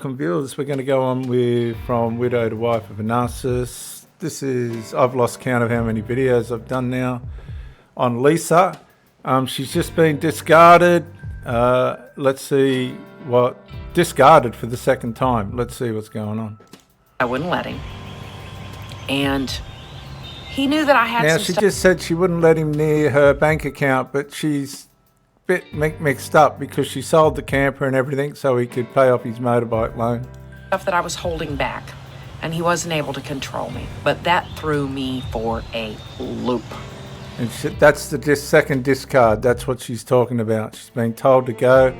welcome viewers. We're going to go on with From Widow to Wife of a Narcissist. I've lost count of how many videos I've done now on Lisa. She's just been discarded. Let's see discarded for the second time. Let's see what's going on. I wouldn't let him. And he knew that I had now, some she just said she wouldn't let him near her bank account, but she's a bit mixed up because she sold the camper and everything so he could pay off his motorbike loan. Stuff that I was holding back, and he wasn't able to control me. But that threw me for a loop. And that's the second discard. That's what she's talking about. She's been told to go.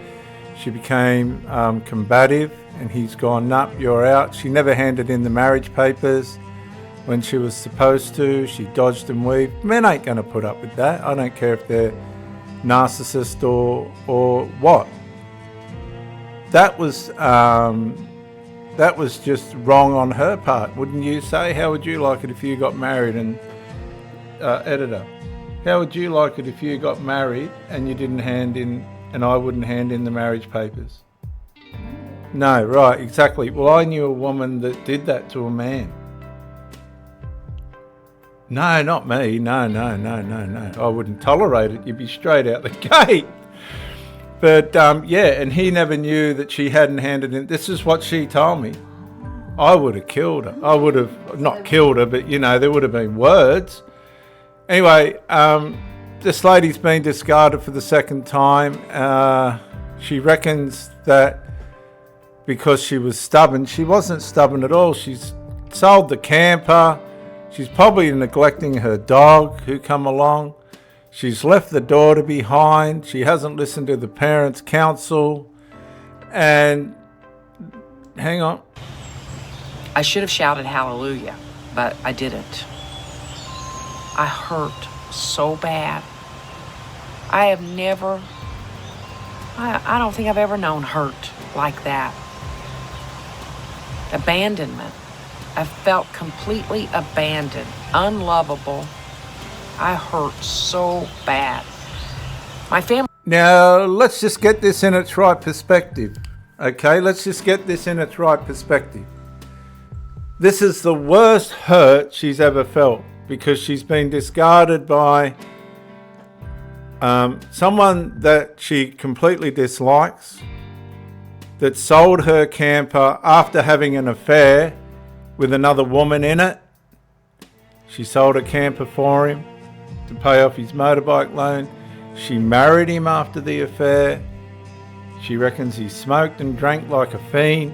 She became combative, and he's gone, "Nup, you're out." She never handed in the marriage papers when she was supposed to. She dodged and weaved. Men ain't going to put up with that. I don't care if they're narcissist or what. That was just wrong on her part, wouldn't you say? How would you like it if you got married and editor? How would you like it if you got married and you didn't hand in, and I wouldn't hand in the marriage papers? No, right, exactly. Well, I knew a woman that did that to a man. No, not me. No. I wouldn't tolerate it. You'd be straight out the gate. But yeah, and he never knew that she hadn't handed in. This is what she told me. I would have killed her. I would have not killed her, but there would have been words. Anyway, this lady's been discarded for the second time. She reckons that because she was stubborn. She wasn't stubborn at all. She's sold the camper. She's probably neglecting her dog who come along. She's left the daughter behind. She hasn't listened to the parents' counsel. And hang on. I should have shouted hallelujah, but I didn't. I hurt so bad. I don't think I've ever known hurt like that. Abandonment. I felt completely abandoned, unlovable. I hurt so bad. My family... Now, let's just get this in its right perspective. Okay, let's just get this in its right perspective. This is the worst hurt she's ever felt because she's been discarded by someone that she completely dislikes, that sold her camper after having an affair with another woman in it. She sold a camper for him to pay off his motorbike loan. She married him after the affair. She reckons he smoked and drank like a fiend.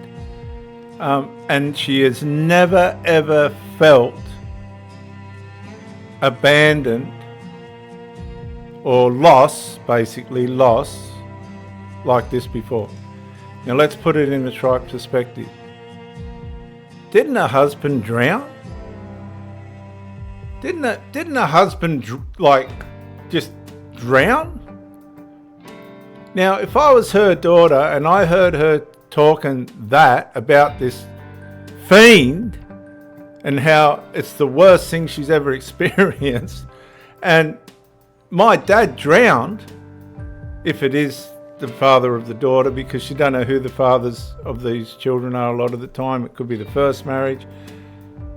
And she has never ever felt abandoned or basically lost like this before. Now let's put it in its right perspective. Didn't her husband drown? Didn't her husband just drown? Now, if I was her daughter and I heard her talking about this fiend and how it's the worst thing she's ever experienced, and my dad drowned, if it is the father of the daughter, because you don't know who the fathers of these children are a lot of the time. It could be the first marriage.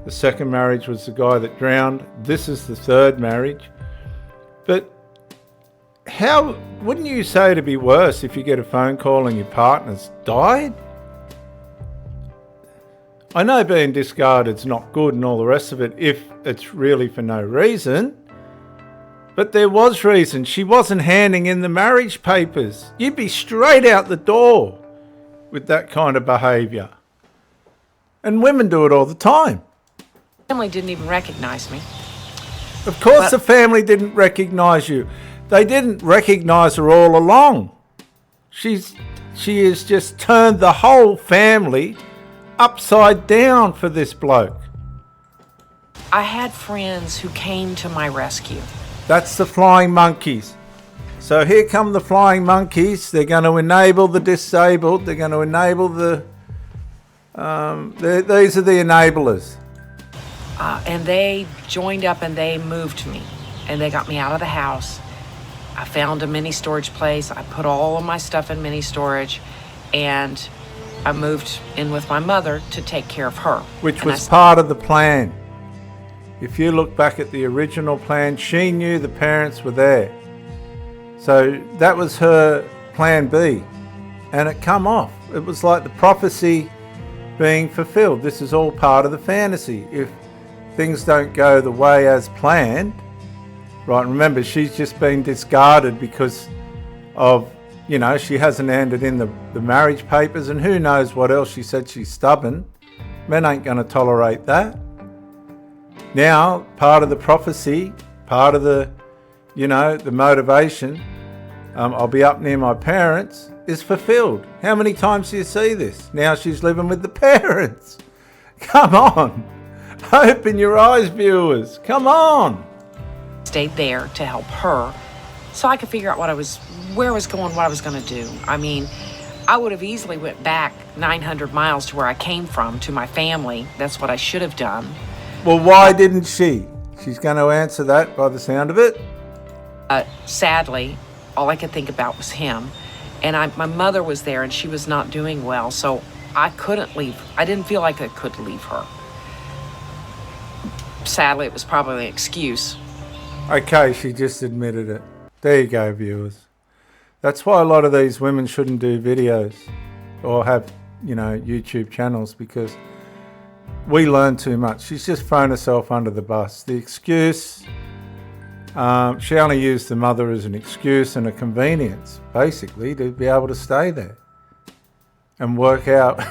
The second marriage was the guy that drowned. This is the third marriage. But how wouldn't you say it'd be worse if you get a phone call and your partner's died? I know being discarded's not good and all the rest of it if it's really for no reason. But there was reason. She wasn't handing in the marriage papers. You'd be straight out the door with that kind of behaviour. And women do it all the time. Family didn't even recognize me. Of course the family didn't recognise you. They didn't recognise her all along. She has just turned the whole family upside down for this bloke. I had friends who came to my rescue. That's the flying monkeys. So here come the flying monkeys. They're going to enable the disabled. They're going to enable these are the enablers. And they joined up and they moved me. And they got me out of the house. I found a mini storage place. I put all of my stuff in mini storage. And I moved in with my mother to take care of her. Which And was part of the plan. If you look back at the original plan, she knew the parents were there. So that was her plan B. And it come off. It was like the prophecy being fulfilled. This is all part of the fantasy. If things don't go the way as planned, right, remember, she's just been discarded because of, you know, she hasn't handed in the marriage papers, and who knows what else. She said she's stubborn. Men ain't going to tolerate that. Now, part of the prophecy, part of the, you know, the motivation, I'll be up near my parents, is fulfilled. How many times do you see this? Now she's living with the parents. Come on. Open your eyes, viewers. Come on. stayed there to help her so I could figure out where I was going, what I was going to do. I mean, I would have easily went back 900 miles to where I came from, to my family. That's what I should have done. Well, why didn't she? She's going to answer that by the sound of it. Sadly, all I could think about was him. And my mother was there, and she was not doing well, so I couldn't leave. I didn't feel like I could leave her. Sadly, it was probably an excuse. Okay, she just admitted it. There you go, viewers. That's why a lot of these women shouldn't do videos or have, YouTube channels, because we learn too much. She's just thrown herself under the bus. The excuse, she only used the mother as an excuse and a convenience, basically, to be able to stay there and work out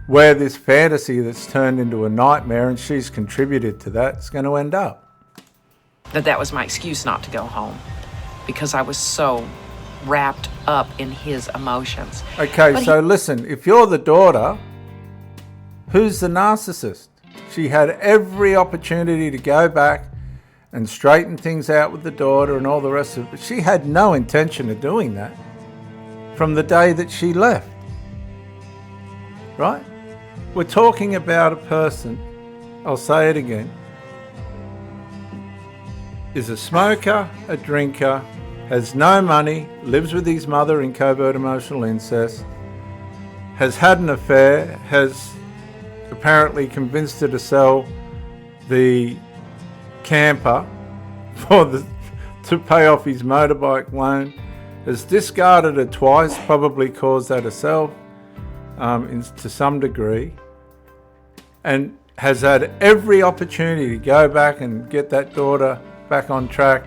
where this fantasy that's turned into a nightmare, and she's contributed to that, is going to end up. That was my excuse not to go home, because I was so wrapped up in his emotions. Okay, so listen, if you're the daughter, who's the narcissist? She had every opportunity to go back and straighten things out with the daughter and all the rest of it. But she had no intention of doing that from the day that she left. Right? We're talking about a person, I'll say it again, is a smoker, a drinker, has no money, lives with his mother in covert emotional incest, has had an affair, has apparently convinced her to sell the camper to pay off his motorbike loan, has discarded her twice, probably caused that herself to some degree, and has had every opportunity to go back and get that daughter back on track.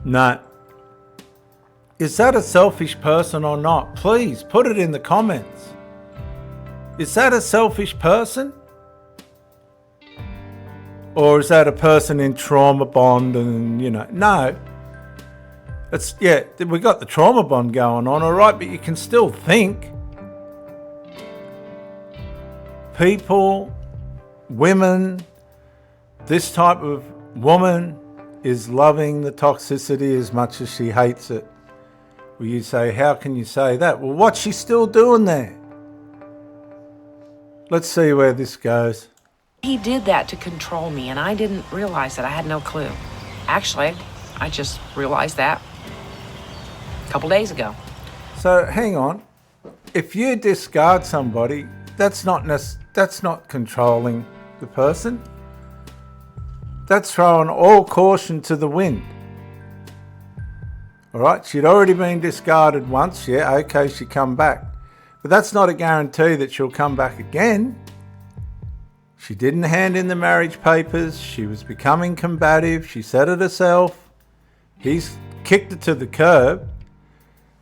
No. Is that a selfish person or not? Please put it in the comments. Is that a selfish person? Or is that a person in trauma bond and, no. We got the trauma bond going on, all right, but you can still think. People, women, this type of woman is loving the toxicity as much as she hates it. Well, you say, how can you say that? Well, what's she still doing there? Let's see where this goes. He did that to control me, and I didn't realize that. I had no clue. Actually, I just realized that a couple days ago. So hang on. If you discard somebody, that's not controlling the person. That's throwing all caution to the wind. All right, she'd already been discarded once. Yeah, okay, she come back. But that's not a guarantee that she'll come back again. She didn't hand in the marriage papers. She was becoming combative. She said it herself. He's kicked her to the curb.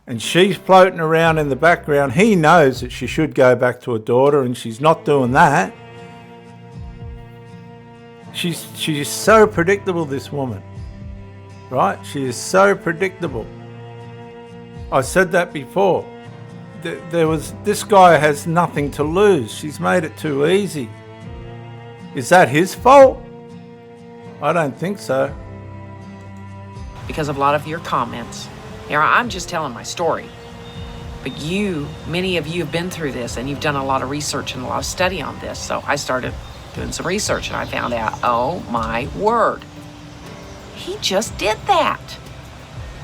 And she's floating around in the background. He knows that she should go back to her daughter, and she's not doing that. She's so predictable, this woman. Right? She is so predictable. I said that before. This guy has nothing to lose. She's made it too easy. Is that his fault? I don't think so. Because of a lot of your comments. I'm just telling my story. But many of you have been through this, and you've done a lot of research and a lot of study on this. So I started doing some research, and I found out, oh my word, he just did that.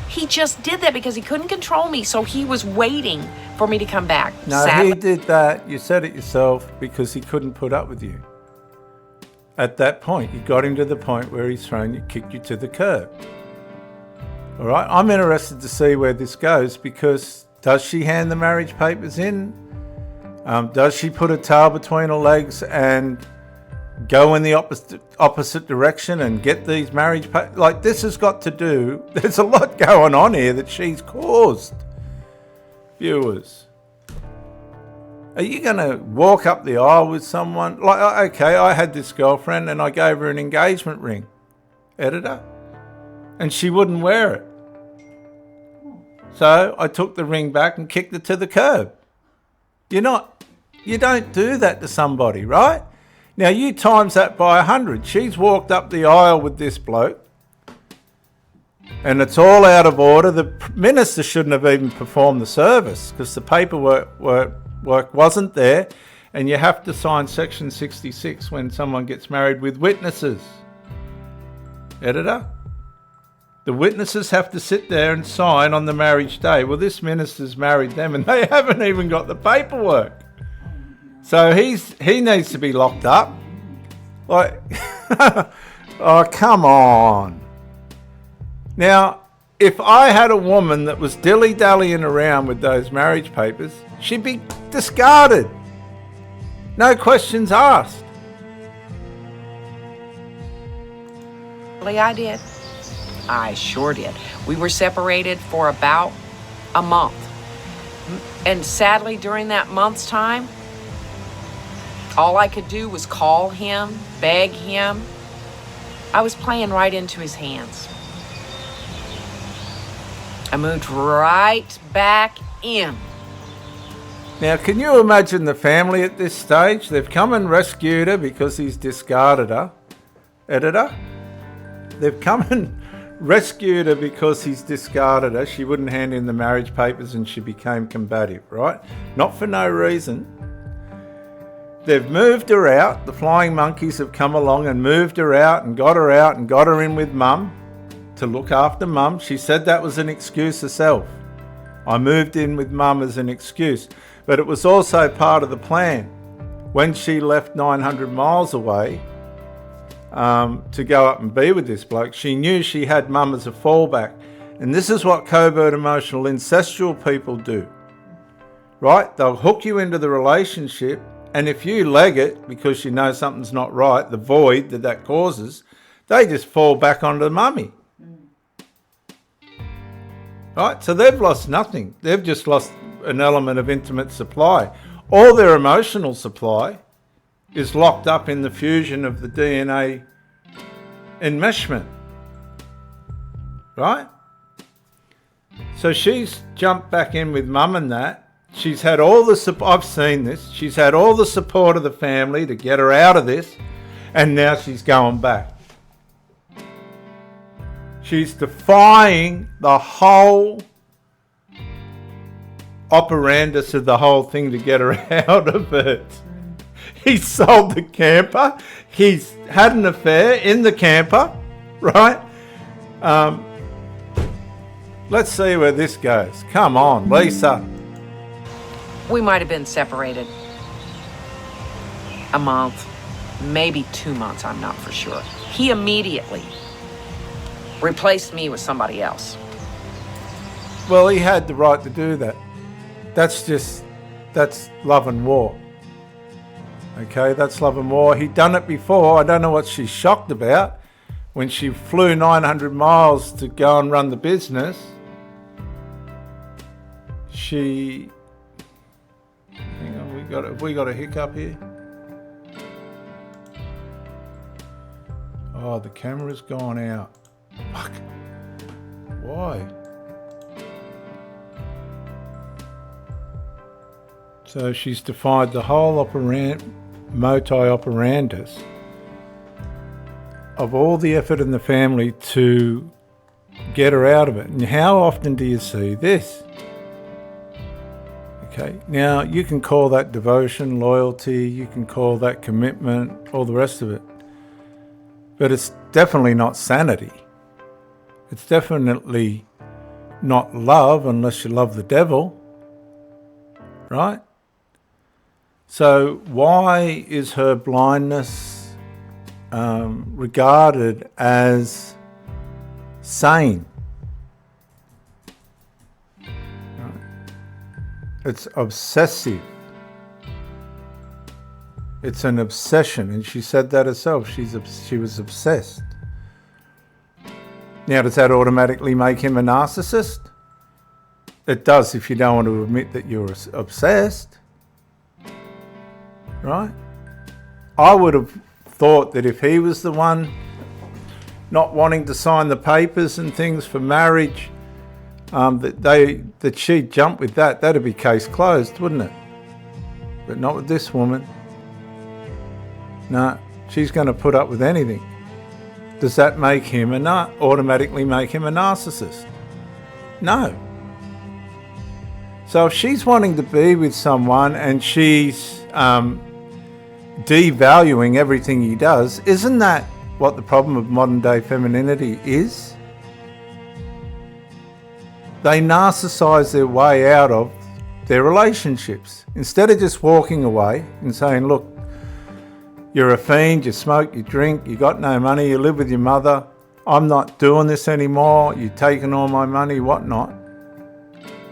He just did that because he couldn't control me. So he was waiting for me to come back. No, Sadly, he did that, you said it yourself, because he couldn't put up with you. At that point, you got him to the point where he's kicked you to the curb. All right, I'm interested to see where this goes, because does she hand the marriage papers in? Does she put a tail between her legs and go in the opposite direction and get these marriage papers? Like, this has got to do, there's a lot going on here that she's caused. Viewers, are you going to walk up the aisle with someone? Like, okay, I had this girlfriend and I gave her an engagement ring, editor, and she wouldn't wear it. So I took the ring back and kicked it to the curb. You don't do that to somebody, right? Now you times that by 100. She's walked up the aisle with this bloke and it's all out of order. The minister shouldn't have even performed the service because the paperwork wasn't there, and you have to sign section 66 when someone gets married with witnesses. Editor? The witnesses have to sit there and sign on the marriage day. Well, this minister's married them and they haven't even got the paperwork. So he needs to be locked up. Like, oh, come on. Now, if I had a woman that was dilly-dallying around with those marriage papers, she'd be discarded. No questions asked. I did. I sure did. We were separated for about a month. And sadly, during that month's time, all I could do was call him, beg him. I was playing right into his hands. I moved right back in. Now, can you imagine the family at this stage? They've come and rescued her because he's discarded her. Editor? They've come and rescued her because he's discarded her. She wouldn't hand in the marriage papers and she became combative, right? Not for no reason. They've moved her out. The flying monkeys have come along and moved her out and got her in with mum to look after mum. She said that was an excuse herself. I moved in with mum as an excuse. But it was also part of the plan. When she left 900 miles away to go up and be with this bloke, she knew she had mum as a fallback. And this is what covert emotional incestual people do. Right? They'll hook you into the relationship, and if you leg it because you know something's not right, the void that causes, they just fall back onto the mummy. Right? So they've lost nothing. They've just lost an element of intimate supply. All their emotional supply is locked up in the fusion of the DNA enmeshment. Right? So she's jumped back in with mum and that. She's had all the support. I've seen this. She's had all the support of the family to get her out of this, and now she's going back. She's defying the whole operandus of the whole thing to get her out of it. He sold the camper. He's had an affair in the camper, right? Let's see where this goes. Come on, Lisa. We might have been separated a month, maybe 2 months, I'm not for sure. He immediately replaced me with somebody else. Well, he had the right to do that. That's love and war. Okay, that's love and war. He'd done it before. I don't know what she's shocked about. When she flew 900 miles to go and run the business, she... Hang on, we got a hiccup here. Oh, the camera's gone out. Fuck. Why? So she's defied the whole moti operandus of all the effort in the family to get her out of it. And how often do you see this? Okay, now you can call that devotion, loyalty, you can call that commitment, all the rest of it. But it's definitely not sanity. It's definitely not love unless you love the devil. right? So why is her blindness regarded as sane? Right? It's obsessive. It's an obsession, and she said that herself. She was obsessed. Now, does that automatically make him a narcissist? It does if you don't want to admit that you're obsessed, right? I would have thought that if he was the one not wanting to sign the papers and things for marriage, that she'd jump with that. That'd be case closed, wouldn't it? But not with this woman. No, she's going to put up with anything. Does that make him automatically make him a narcissist? No. So if she's wanting to be with someone and she's devaluing everything he does, isn't that what the problem of modern day femininity is? They narcissize their way out of their relationships. Instead of just walking away and saying, look, you're a fiend, you smoke, you drink, you got no money, you live with your mother, I'm not doing this anymore, you've taken all my money, whatnot.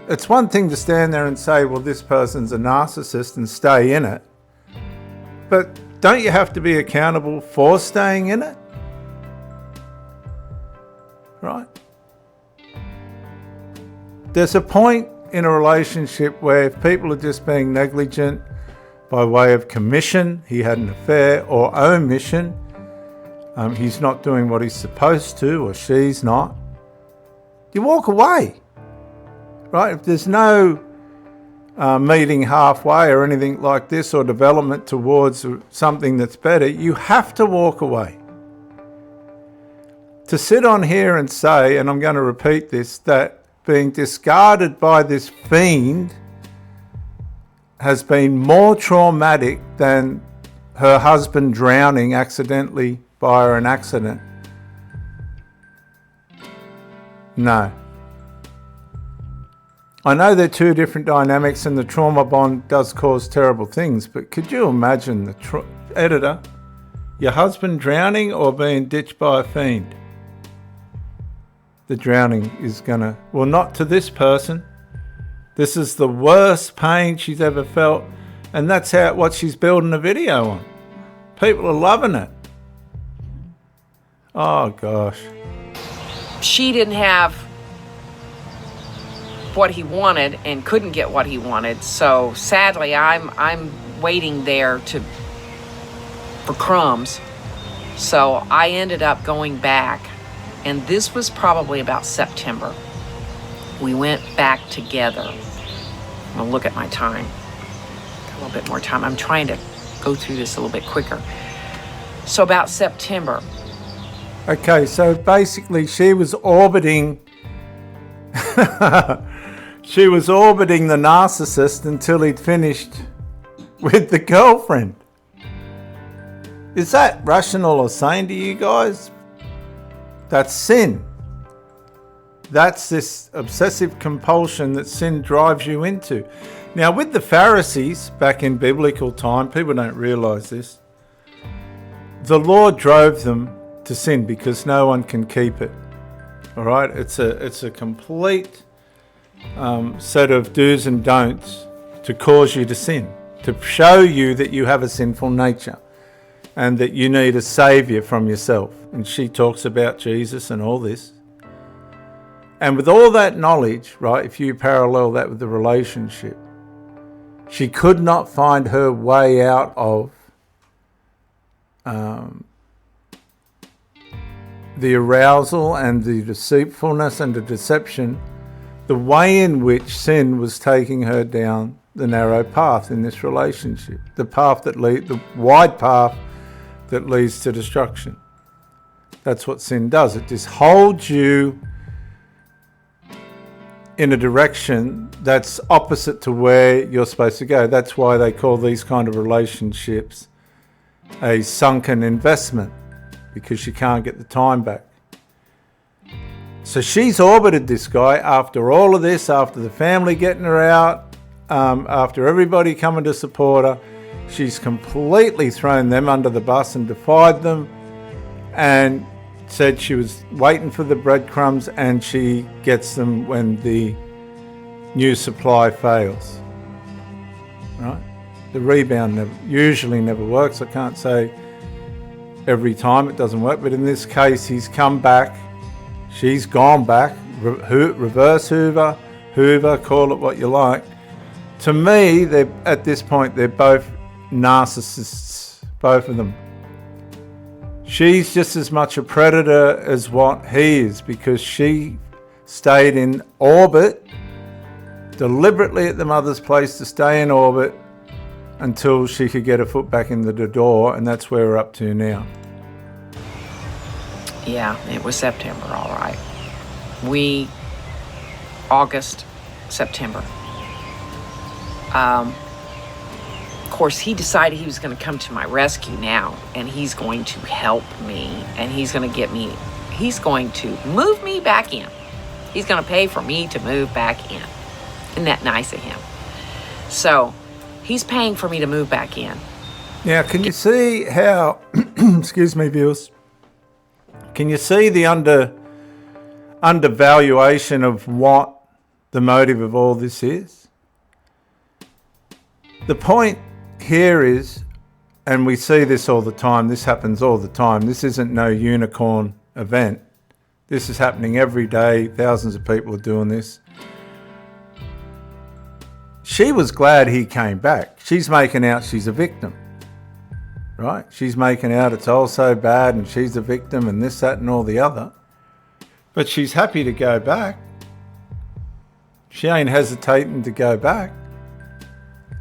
It's one thing to stand there and say, well, this person's a narcissist and stay in it. But don't you have to be accountable for staying in it? Right? There's a point in a relationship where if people are just being negligent by way of commission, he had an affair, or omission, he's not doing what he's supposed to, or she's not, you walk away. Right? If there's no meeting halfway or anything like this, or development towards something that's better, you have to walk away. To sit on here and say, and I'm going to repeat this, that being discarded by this fiend has been more traumatic than her husband drowning accidentally by an accident. No. I know they're two different dynamics and the trauma bond does cause terrible things, but could you imagine the editor, your husband drowning or being ditched by a fiend? The drowning is gonna, well, not to this person. This is the worst pain she's ever felt, and that's what she's building a video on. People are loving it. Oh gosh. She didn't have what he wanted and couldn't get what he wanted, so sadly I'm waiting there for crumbs. So I ended up going back, and this was probably about September. We went back together. I'm gonna look at my time. Got a little bit more time. I'm trying to go through this a little bit quicker. So about September. Okay, so basically she was orbiting she was orbiting the narcissist until he'd finished with the girlfriend. Is that rational or sane to you guys? That's sin. That's this obsessive compulsion that sin drives you into. Now, with the Pharisees back in biblical time, people don't realize this. The Lord drove them to sin because no one can keep it. All right, it's a complete set of do's and don'ts to cause you to sin, to show you that you have a sinful nature and that you need a savior from yourself. And she talks about Jesus and all this. And with all that knowledge, right, if you parallel that with the relationship, she could not find her way out of the arousal and the deceitfulness and the deception, the way in which sin was taking her down the narrow path in this relationship, the wide path that leads to destruction. That's what sin does. It just holds you in a direction that's opposite to where you're supposed to go. That's why they call these kind of relationships a sunken investment, because you can't get the time back. So she's orbited this guy after all of this, after the family getting her out, after everybody coming to support her, she's completely thrown them under the bus and defied them, and said she was waiting for the breadcrumbs, and she gets them when the new supply fails. Right? The rebound usually never works. I can't say every time it doesn't work, but in this case, he's come back. She's gone back. Reverse Hoover, call it what you like. To me, at this point, they're both narcissists, both of them. She's just as much a predator as what he is, because she stayed in orbit, deliberately at the mother's place to stay in orbit until she could get her foot back in the door, and that's where we're up to now. Yeah, it was September, all right. August, September. Of course, he decided he was going to come to my rescue now, and he's going to help me, and he's going to move me back in. He's going to pay for me to move back in. Isn't that nice of him? So, he's paying for me to move back in. Now, can you see how, excuse me, viewers, can you see the undervaluation of what the motive of all this is? The point here is, and we see this all the time, this happens all the time, this isn't no unicorn event. This is happening every day, thousands of people are doing this. She was glad he came back. She's making out she's a victim, right? She's making out it's all so bad and she's a victim and this, that and all the other. But she's happy to go back. She ain't hesitating to go back.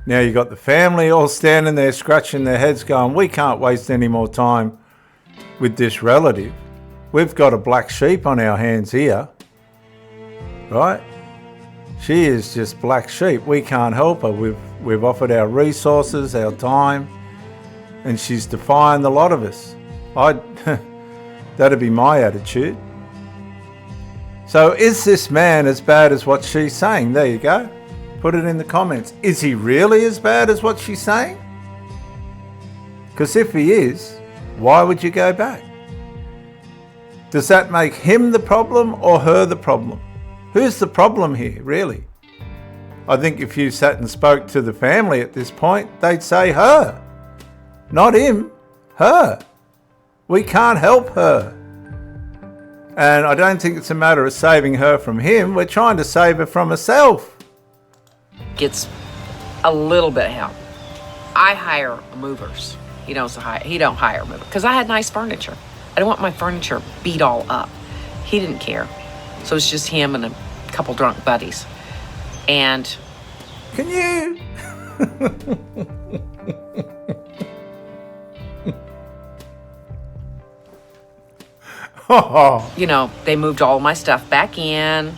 Now you got the family all standing there scratching their heads going, we can't waste any more time with this relative. We've got a black sheep on our hands here, right? She is just black sheep. We can't help her. We've offered our resources, our time, and she's defying the lot of us. That'd be my attitude. So is this man as bad as what she's saying? There you go. Put it in the comments. Is he really as bad as what she's saying? Because if he is, why would you go back? Does that make him the problem or her the problem? Who's the problem here, really? I think if you sat and spoke to the family at this point, they'd say her. Not him, her. We can't help her. And I don't think it's a matter of saving her from him. We're trying to save her from herself. Gets a little bit of help. I hire movers. He don't hire movers because I had nice furniture. I don't want my furniture beat all up. He didn't care. So it's just him and a couple drunk buddies. And can you? They moved all my stuff back in.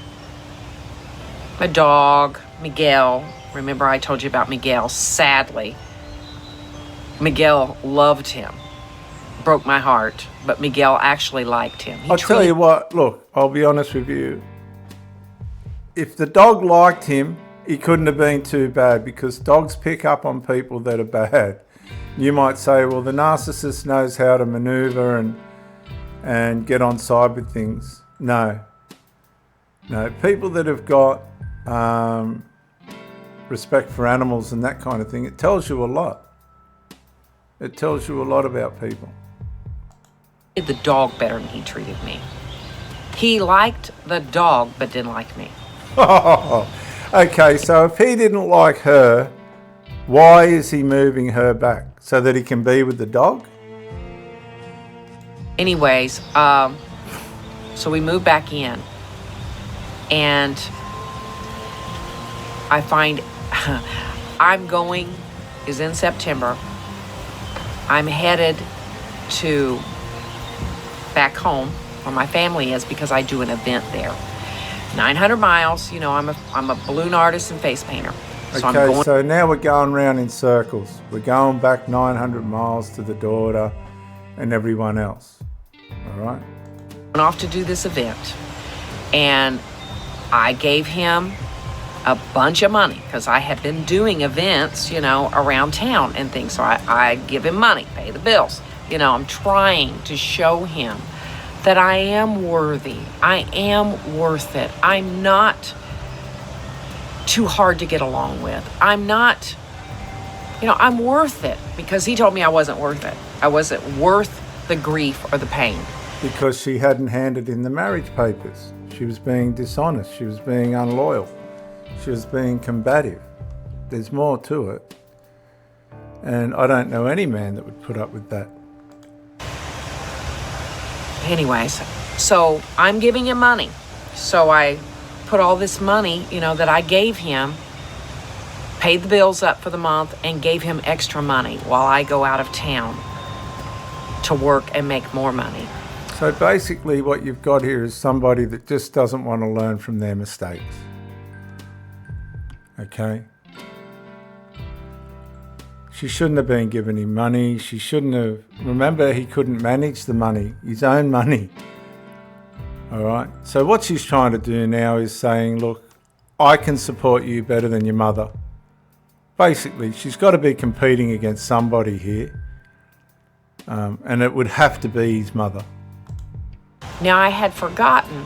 My dog, Miguel. Remember I told you about Miguel? Sadly, Miguel loved him. Broke my heart, but Miguel actually liked him. I'll tell you what, look, I'll be honest with you. If the dog liked him, he couldn't have been too bad, because dogs pick up on people that are bad. You might say, well, the narcissist knows how to maneuver and get on side with things. No, people that have got respect for animals and that kind of thing, it tells you a lot. It tells you a lot about people. The dog better than he treated me. He liked the dog but didn't like me. Okay, so if he didn't like her, why is he moving her back? So that he can be with the dog? Anyways, so we moved back in, and I find is in September. I'm headed to back home where my family is because I do an event there. 900 miles, I'm a balloon artist and face painter. So so now we're going round in circles. We're going back 900 miles to the daughter and everyone else. All right? Went off to do this event, and I gave him a bunch of money because I had been doing events, around town and things. So I give him money, pay the bills. I'm trying to show him that I am worthy. I am worth it. I'm not too hard to get along with. I'm not, I'm worth it, because he told me I wasn't worth it. I wasn't worth the grief or the pain. Because she hadn't handed in the marriage papers. She was being dishonest. She was being unloyal. She was being combative. There's more to it. And I don't know any man that would put up with that. Anyways, so I'm giving him money. So I put all this money, that I gave him, paid the bills up for the month, and gave him extra money while I go out of town to work and make more money. So basically what you've got here is somebody that just doesn't want to learn from their mistakes. Okay? She shouldn't have been giving him money. She shouldn't have... Remember, he couldn't manage the money, his own money. All right? So what she's trying to do now is saying, look, I can support you better than your mother. Basically, she's got to be competing against somebody here. And it would have to be his mother. Now, I had forgotten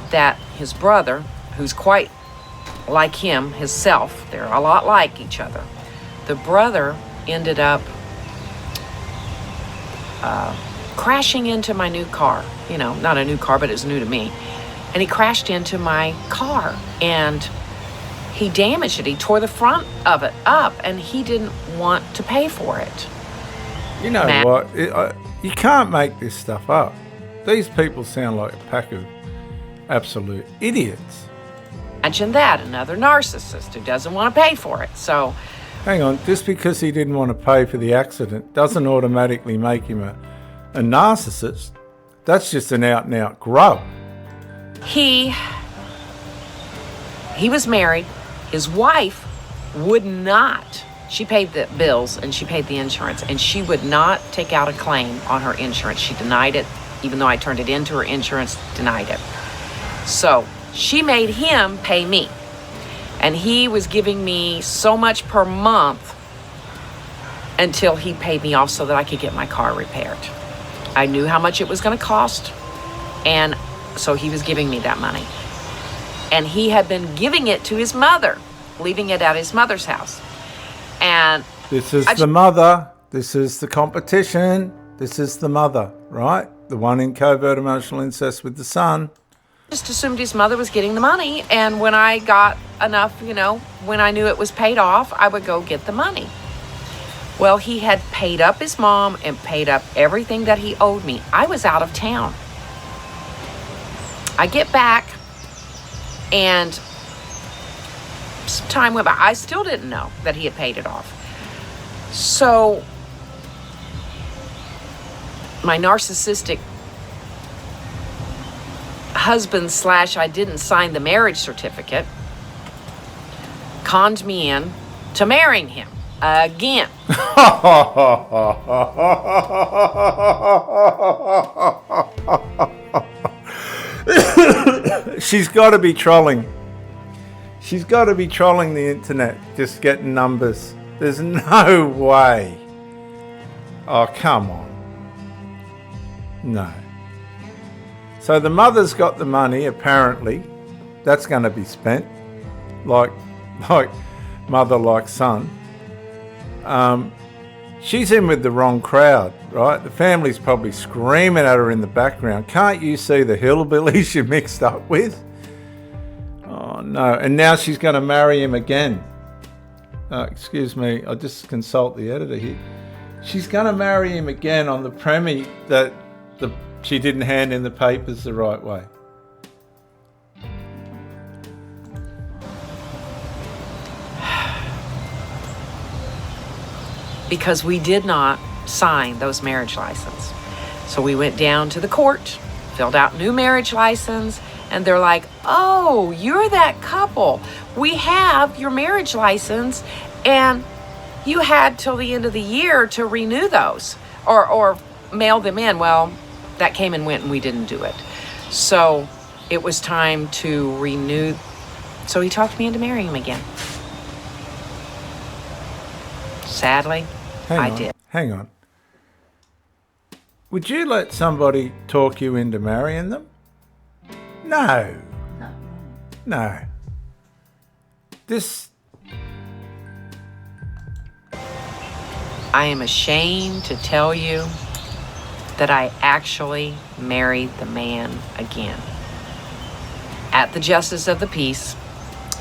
that his brother, who's quite like him, himself, they're a lot like each other. The brother ended up crashing into my new car. Not a new car, but it was new to me. And he crashed into my car and he damaged it. He tore the front of it up and he didn't want to pay for it. You know what? You can't make this stuff up. These people sound like a pack of absolute idiots. Imagine that, another narcissist who doesn't want to pay for it. So, hang on, just because he didn't want to pay for the accident doesn't automatically make him a narcissist. That's just an out-and-out grub. He was married. His wife would not. She paid the bills and she paid the insurance, and she would not take out a claim on her insurance. She denied it, even though I turned it into her insurance, denied it. So she made him pay me. And he was giving me so much per month until he paid me off so that I could get my car repaired. I knew how much it was going to cost, and so he was giving me that money. And he had been giving it to his mother, leaving it at his mother's house. And this is the mother. This is the competition. This is the mother, right? The one in covert emotional incest with the son. Just assumed his mother was getting the money, and when I got enough, when I knew it was paid off, I would go get the money. Well, he had paid up his mom and paid up everything that he owed me. I was out of town. I get back, and some time went by. I still didn't know that he had paid it off. So my narcissistic husband / I didn't sign the marriage certificate conned me in to marrying him again. She's got to be trolling. She's got to be trolling the internet, just getting numbers. There's no way. Oh, come on. No. So the mother's got the money, apparently. That's going to be spent. Like mother, like son. She's in with the wrong crowd, right? The family's probably screaming at her in the background. Can't you see the hillbillies you're mixed up with? Oh, no. And now she's going to marry him again. Excuse me, I'll just consult the editor here. She's going to marry him again on the premise that she didn't hand in the papers the right way. Because we did not sign those marriage license. So we went down to the court, filled out new marriage license, and they're like, oh, you're that couple. We have your marriage license, and you had till the end of the year to renew those or mail them in. Well, that came and went, and we didn't do it. So it was time to renew So he talked me into marrying him again. Sadly, I did. Hang on. Would you let somebody talk you into marrying them? No. No. This... I am ashamed to tell you that I actually married the man again. At the Justice of the Peace,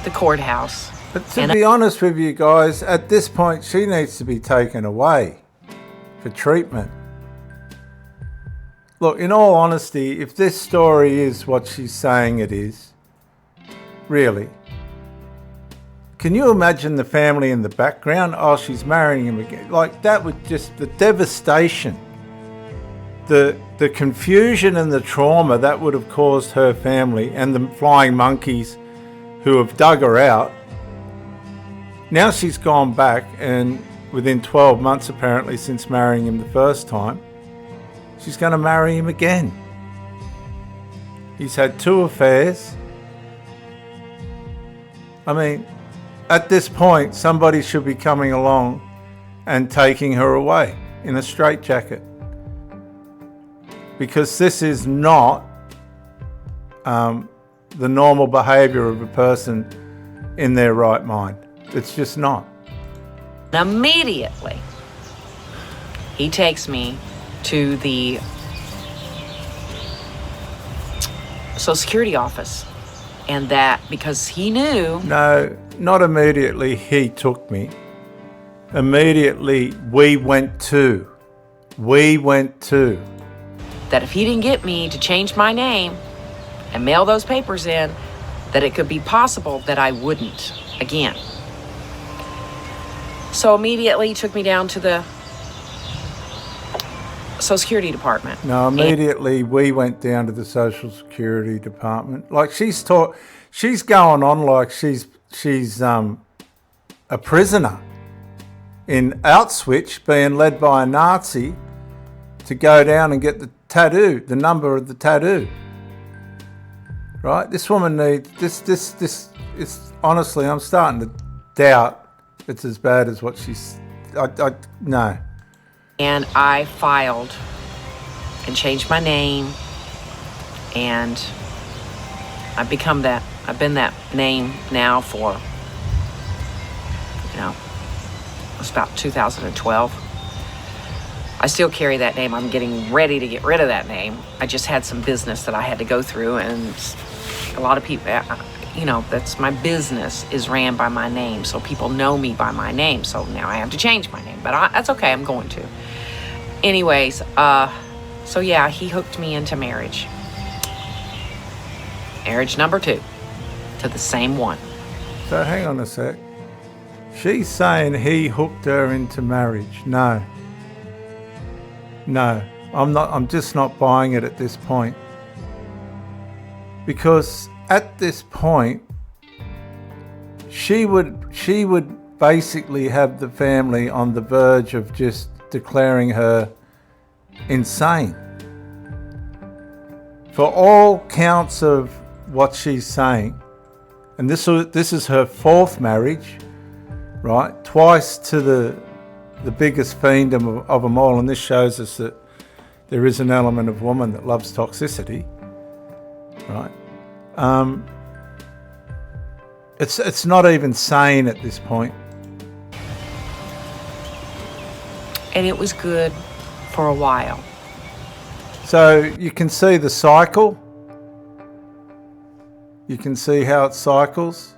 the courthouse. But to be honest with you guys, at this point, she needs to be taken away for treatment. Look, in all honesty, if this story is what she's saying it is, really, can you imagine the family in the background? Oh, she's marrying him again. Like, that would just, the devastation, the confusion and the trauma that would have caused her family and the flying monkeys who have dug her out. Now she's gone back, and within 12 months apparently since marrying him the first time, she's going to marry him again. He's had 2 affairs. I mean, at this point, somebody should be coming along and taking her away in a straitjacket. Because this is not the normal behaviour of a person in their right mind. It's just not. Immediately, he takes me to the Social Security office. And that, because he knew... No, not immediately he took me. Immediately we went to. That if he didn't get me to change my name and mail those papers in, that it could be possible that I wouldn't again. So immediately he took me down to the Social Security Department. No, immediately we went down to the Social Security Department. Like, she's going on like she's a prisoner in Auschwitz, being led by a Nazi to go down and get the tattoo, the number of the tattoo. Right? This woman needs this is honestly, I'm starting to doubt it's as bad as what she's. No. And I filed and changed my name, and I've become that. I've been that name now for, it's about 2012. I still carry that name. I'm getting ready to get rid of that name. I just had some business that I had to go through, and a lot of people, that's my business is ran by my name, so people know me by my name. So now I have to change my name, but that's okay. I'm going to. Anyways, so yeah, he hooked me into marriage. Marriage number 2 to the same one. So hang on a sec. She's saying he hooked her into marriage. No, I'm not. I'm just not buying it at this point. Because at this point, she would basically have the family on the verge of just declaring her insane. For all counts of what she's saying, and this is her 4th marriage, right? Twice to the biggest fiendom of them all, and this shows us that there is an element of woman that loves toxicity, right? It's not even sane at this point. And it was good for a while. So you can see the cycle. You can see how it cycles.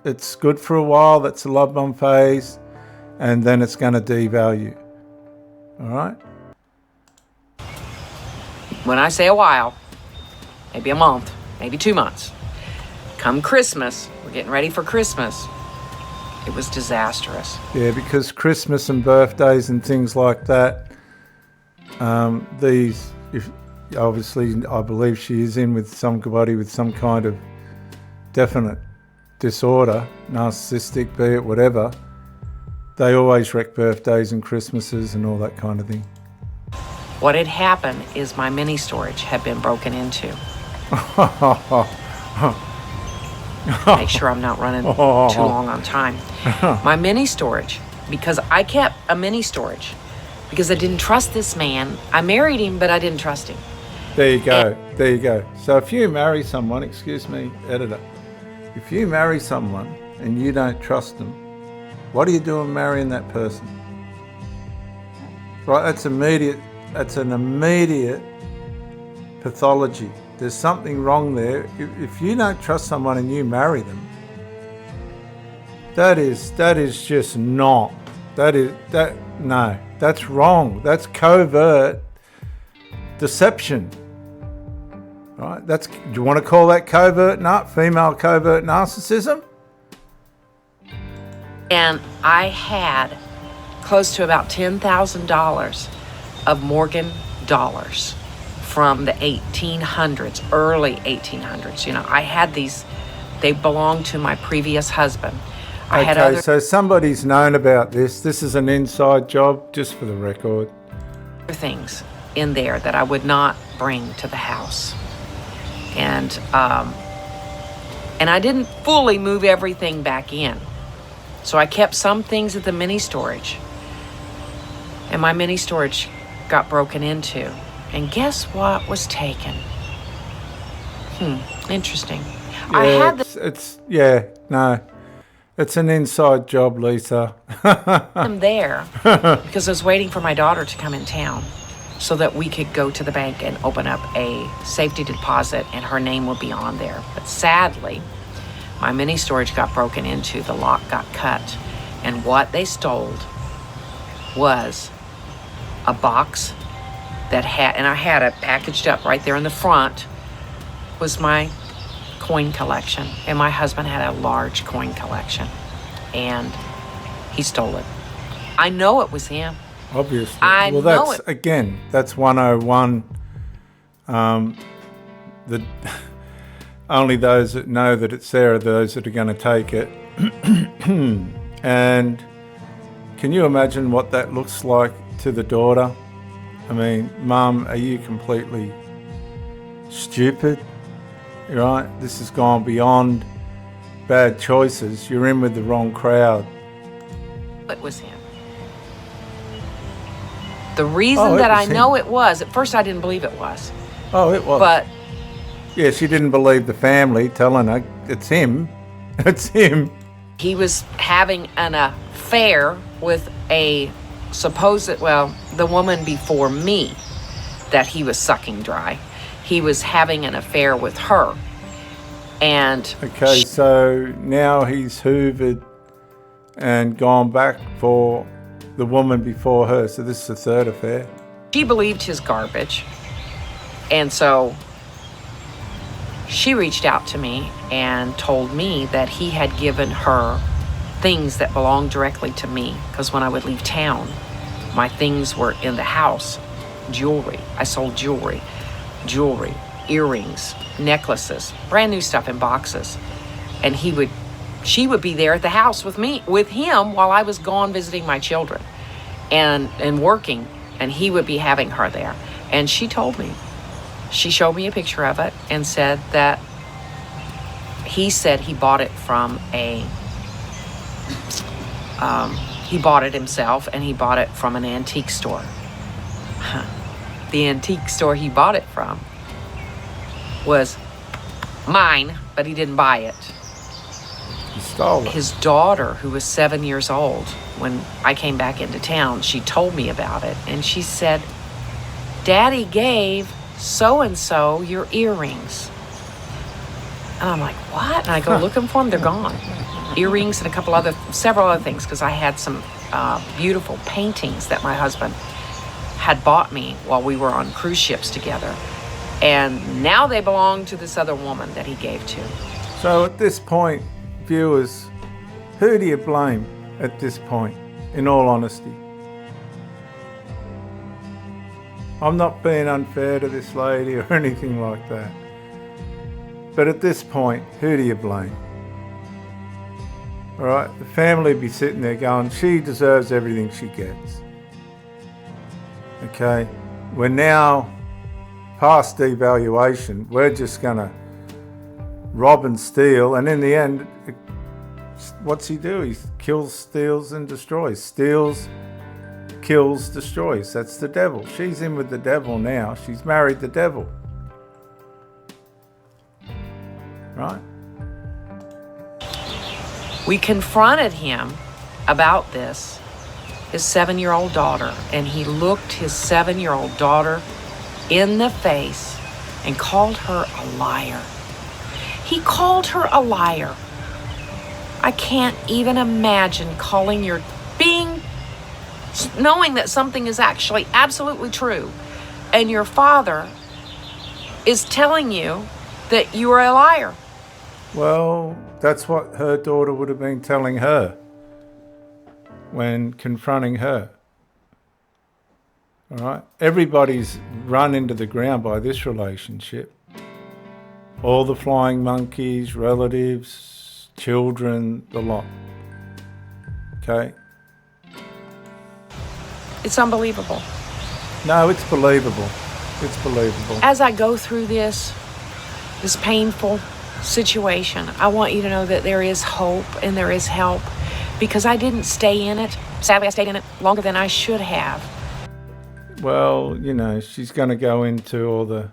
It's good for a while. That's a love bomb phase. And then it's going to devalue. All right? When I say a while, maybe a month, maybe 2 months. Come Christmas, we're getting ready for Christmas. It was disastrous. Yeah, because Christmas and birthdays and things like that, obviously I believe she is in with somebody with some kind of definite disorder, narcissistic, be it whatever. They always wreck birthdays and Christmases and all that kind of thing. What had happened is my mini storage had been broken into. Make sure I'm not running too long on time. My mini storage, because I kept a mini storage because I didn't trust this man. I married him, but I didn't trust him. There you go. There you go. So if you marry someone, excuse me, editor, if you marry someone and you don't trust them, what are you doing marrying that person? Right, that's immediate. That's an immediate pathology. There's something wrong there. If you don't trust someone and you marry them, that is just not. No, that's wrong. That's covert deception. Right? Do you want to call that female covert narcissism? And I had close to about $10,000 of Morgan dollars from the 1800s, early 1800s. You know, I had these, they belonged to my previous husband. I had other so somebody's known about this. This is an inside job, just for the record. things in there that I would not bring to the house. And I didn't fully move everything back in. So I kept some things at the mini storage. And my mini storage got broken into. And guess what was taken? Interesting. Yeah, I had it's an inside job, Lisa. them there because I was waiting for my daughter to come in town so that we could go to the bank and open up a safety deposit and her name would be on there. But sadly, my mini storage got broken into, the lock got cut, and what they stole was a box that had, and I had it packaged up right there in the front, was my coin collection. And my husband had a large coin collection, and he stole it. I know it was him. Obviously. That's 101. Only those that know that it's there are those that are going to take it. And can you imagine what that looks like to the daughter? I mean, Mum, are you completely stupid? Right? This has gone beyond bad choices. You're in with the wrong crowd. It was him. The reason that I know it was, at first I didn't believe it was. Oh, it was. But yeah, she didn't believe the family telling her it's him. It's him. he was having an affair with the woman before me that he was sucking dry. He was having an affair with her. And okay, so now he's hoovered and gone back for the woman before her. So this is the third affair. She believed his garbage. And so she reached out to me and told me that he had given her things that belonged directly to me. Because when I would leave town, my things were in the house. Jewelry. I sold jewelry, earrings, necklaces, brand new stuff in boxes. And she would be there at the house with him while I was gone visiting my children and working, and he would be having her there. And she told me, she showed me a picture of it and said that he said he bought it from he bought it himself, and he bought it from an antique store. The antique store he bought it from was mine, but he didn't buy it. He stole it. His daughter, who was 7 years old, when I came back into town, she told me about it, and she said, Daddy gave so-and-so your earrings. And I'm like, what? And I go looking for them, they're gone. Earrings and several other things, because I had some beautiful paintings that my husband had bought me while we were on cruise ships together. And now they belong to this other woman that he gave to. So at this point, viewers, who do you blame at this point, in all honesty? I'm not being unfair to this lady or anything like that. But at this point, who do you blame? All right, the family be sitting there going, she deserves everything she gets. Okay, we're now past devaluation. We're just going to rob and steal, and in the end, what's he do? He kills, steals, and destroys. Steals, kills, destroys. That's the devil. She's in with the devil now. She's married the devil. Right? We confronted him about this, his 7-year-old daughter, and he looked his 7-year-old daughter in the face and called her a liar. He called her a liar. I can't even imagine knowing that something is actually absolutely true, and your father is telling you that you are a liar. Well, that's what her daughter would have been telling her when confronting her. All right? Everybody's run into the ground by this relationship. All the flying monkeys, relatives, children, the lot. Okay? It's unbelievable. No, it's believable. It's believable. As I go through this painful situation, I want you to know that there is hope and there is help, because I didn't stay in it. Sadly, I stayed in it longer than I should have. Well, you know, she's going to go into all the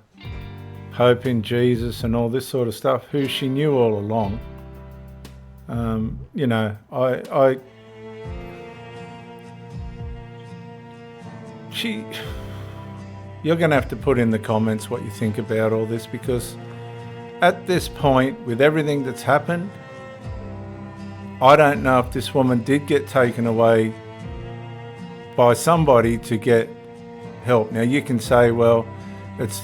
hope in Jesus and all this sort of stuff, who she knew all along. You know, you're going to have to put in the comments what you think about all this, because at this point, with everything that's happened, I don't know if this woman did get taken away by somebody to get help. Now, you can say, well, it's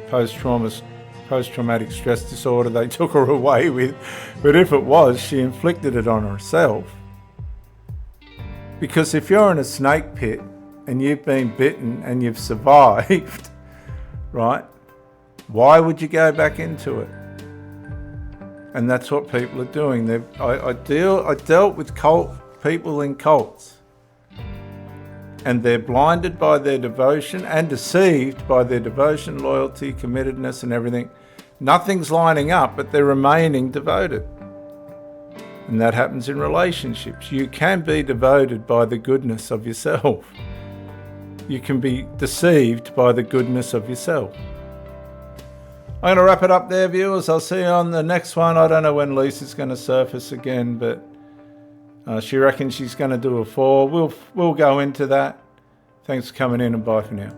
post-traumatic stress disorder they took her away with. But if it was, she inflicted it on herself. Because if you're in a snake pit and you've been bitten and you've survived, right, why would you go back into it? And that's what people are doing. I dealt with people in cults, and they're blinded by their devotion and deceived by their devotion, loyalty, committedness, and everything. Nothing's lining up, but they're remaining devoted. And that happens in relationships. You can be devoted by the goodness of yourself. You can be deceived by the goodness of yourself. I'm going to wrap it up there, viewers. I'll see you on the next one. I don't know when Lisa's going to surface again, but she reckons she's going to do a 4. We'll go into that. Thanks for coming in, and bye for now.